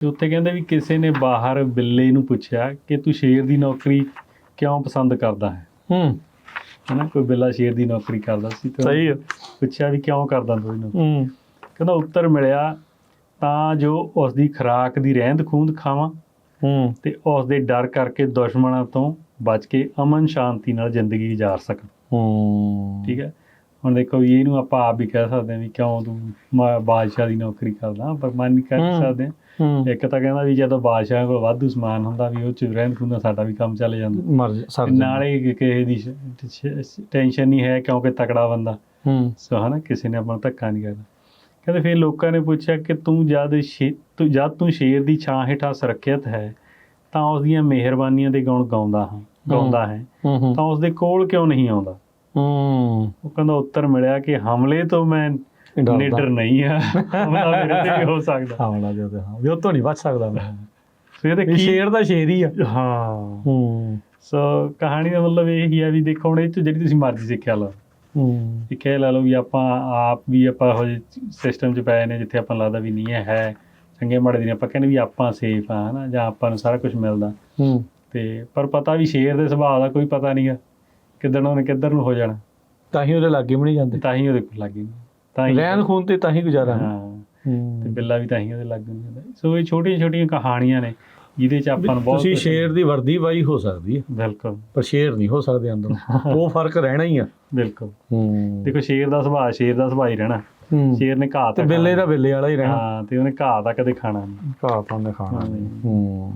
ਤੇ ਉੱਥੇ ਕਹਿੰਦੇ ਵੀ ਕਿਸੇ ਨੇ ਬਾਹਰ ਬਿੱਲੇ ਨੂੰ ਪੁੱਛਿਆ ਕਿ ਤੂੰ ਸ਼ੇਰ ਦੀ ਨੌਕਰੀ ਕਿਉਂ ਪਸੰਦ ਕਰਦਾ ਹੈ। ਹਨਾ, ਕੋਈ ਬਿੱਲਾ ਸ਼ੇਰ ਦੀ ਨੌਕਰੀ ਕਰਦਾ ਸੀ ਤੇ ਸਹੀ ਆ। ਪੁੱਛਿਆ ਵੀ ਕਿਉਂ ਕਰਦਾ ਤੂੰ ਇਹਨੂੰ। ਕਹਿੰਦਾ ਉੱਤਰ ਮਿਲਿਆ, ਤਾਂ ਜੋ ਉਸਦੀ ਖੁਰਾਕ ਦੀ ਰਹਿੰਦ ਖੂੰਹਦ ਖਾਵਾਂ ਤੇ ਉਸਦੇ ਡਰ ਕਰਕੇ ਦੁਸ਼ਮਣਾਂ ਤੋਂ ਬਚ ਕੇ ਅਮਨ ਸ਼ਾਂਤੀ ਨਾਲ ਜ਼ਿੰਦਗੀ ਗੁਜ਼ਾਰ ਸਕਾਂ। ਠੀਕ ਹੈ, ਹੁਣ ਦੇਖੋ ਵੀ ਇਹਨੂੰ ਆਪਾਂ ਆਪ ਵੀ ਕਹਿ ਸਕਦੇ ਹਾਂ ਵੀ ਕਿਉਂ ਤੂੰ ਬਾਦਸ਼ਾਹ ਦੀ ਨੌਕਰੀ ਕਰਦਾ, ਪਰ ਮਨ ਨਹੀਂ ਕਹਿ ਸਕਦੇ ਹਾਂ। ਇੱਕ ਤਾਂ ਕਹਿੰਦਾ ਵੀ ਜਦੋਂ ਬਾਦਸ਼ਾਹ ਕੋਲ ਵਾਧੂ ਸਮਾਨ ਹੁੰਦਾ ਵੀ ਉਹ 'ਚ ਰਹਿੰਦ ਖੂੰਹਦ ਨਾਲ ਸਾਡਾ ਵੀ ਕੰਮ ਚੱਲ ਜਾਂਦਾ, ਨਾਲੇ ਕਿਸੇ ਦੀ ਟੈਨਸ਼ਨ ਨਹੀਂ ਹੈ ਕਿਉਂਕਿ ਤਕੜਾ ਬੰਦਾ ਸੋ ਹੈ ਨਾ, ਕਿਸੇ ਨੇ ਆਪਾਂ ਨੂੰ ਧੱਕਾ ਨਹੀਂ ਕਰਦਾ। ਕਹਿੰਦੇ ਫਿਰ ਲੋਕਾਂ ਨੇ ਪੁੱਛਿਆ ਕਿ ਜਦ ਤੂੰ ਸ਼ੇਰ ਦੀ ਛਾਂ ਹੇਠਾਂ ਸੁਰੱਖਿਅਤ ਹੈ ਤਾਂ ਉਸਦੀਆਂ ਮਿਹਰਬਾਨੀਆਂ ਦੇ ਗੁਣ ਗਾਉਂਦਾ ਹੈ ਤਾਂ ਉਸਦੇ ਕੋਲ ਕਿਉਂ ਨਹੀਂ ਆਉਂਦਾ। ਉਹ ਕਹਿੰਦਾ ਉੱਤਰ ਮਿਲਿਆ ਕਿ ਹਮਲੇ ਤੋਂ ਮੈਂ ਨਿਡਰ ਨਹੀਂ ਆ, ਹਮਲਾ ਮੇਰੇ ਤੇ ਵੀ ਹੋ ਸਕਦਾ, ਹਮਲਾ ਦੇ ਵੀ ਉਹ ਤੋਂ ਨਹੀਂ ਬਚ ਸਕਦਾ ਮੈਂ। ਫਿਰ ਸ਼ੇਰ ਦਾ ਸ਼ੇਰ ਹੀ ਆ। ਹਾਂ, ਸੋ ਕਹਾਣੀ ਦਾ ਮਤਲਬ ਇਹੀ ਹੈ ਵੀ ਦੇਖੋ ਹੁਣ ਇਹ 'ਚ ਜਿਹੜੀ ਤੁਸੀਂ ਮਰਜ਼ੀ ਸਿੱਖਿਆ ਲਓ, ਸਿੱਖਿਆ ਲਾ ਲਓ ਵੀ ਆਪਾਂ ਆਪ ਵੀ ਆਪਾਂ ਇਹੋ ਜਿਹੇ ਸਿਸਟਮ 'ਚ ਪਏ ਨੇ ਜਿੱਥੇ ਆਪਾਂ ਲੱਗਦਾ ਵੀ ਨਹੀਂ ਹੈ ਚੰਗੇ ਮਾੜੇ ਦੀ ਆਪਾਂ ਕਹਿੰਦੇ ਵੀ ਆਪਾਂ ਸੇਫ ਹਾਂ, ਹੈ ਨਾ, ਜਾਂ ਆਪਾਂ ਨੂੰ ਸਾਰਾ ਕੁਛ ਮਿਲਦਾ ਤੇ ਪਰ ਪਤਾ ਵੀ ਸ਼ੇਰ ਦੇ ਸੁਭਾਅ ਦਾ ਕੋਈ ਪਤਾ ਨਹੀਂ ਗਾ ਕਿੱਦਣ ਉਹਨੇ ਕਿੱਧਰ ਨੂੰ ਹੋ ਜਾਣਾ, ਤਾਂ ਹੀ ਉਹਦੇ ਲਾਗੇ ਵੀ ਨਹੀਂ ਜਾਂਦੇ, ਤਾਂ ਹੀ ਉਹਦੇ ਕੋਲ ਲਾਗੇ ਨਹੀਂ, ਤਾਂ ਹੀ ਰਹਿਣ ਖੂਨ ਤੇ ਤਾਂ ਹੀ ਗੁਜ਼ਾਰਾ। ਹਾਂ, ਤੇ ਬਿੱਲਾ ਵੀ ਤਾਂ ਹੀ ਉਹਦੇ ਲਾਗੇ ਨਹੀਂ ਜਾਂਦਾ। ਸੋ ਇਹ ਛੋਟੀਆਂ ਛੋਟੀਆਂ ਕਹਾਣੀਆਂ ਨੇ ਜਿਹਦੇ 'ਚ ਆਪਾਂ ਨੂੰ ਬਹੁਤ ਤੁਸੀਂ ਸ਼ੇਰ ਦੀ ਵਰਦੀ ਵਾਈ ਹੋ ਸਕਦੀ ਹੈ ਬਿਲਕੁਲ, ਪਰ ਸ਼ੇਰ ਨਹੀਂ ਹੋ ਸਕਦੇ ਅੰਦਰੋਂ, ਉਹ ਫਰਕ ਰਹਿਣਾ ਹੀ ਆ। ਬਿਲਕੁਲ, ਦੇਖੋ ਸ਼ੇਰ ਦਾ ਸੁਭਾਅ ਹੀ ਰਹਿਣਾ, ਸ਼ੇਰ ਨੇ ਘਾਹ ਤੇ ਬਿੱਲੇ ਦਾ ਬਿੱਲੇ ਵਾਲਾ ਹੀ ਰਹਿਣਾ। ਹਾਂ, ਤੇ ਉਹਨੇ ਘਾਹ ਤਾਂ ਕਦੇ ਖਾਣਾ ਨਹੀਂ, ਘਾਹ ਤਾਂ ਉਹਨੇ ਖਾਣਾ ਨਹੀਂ।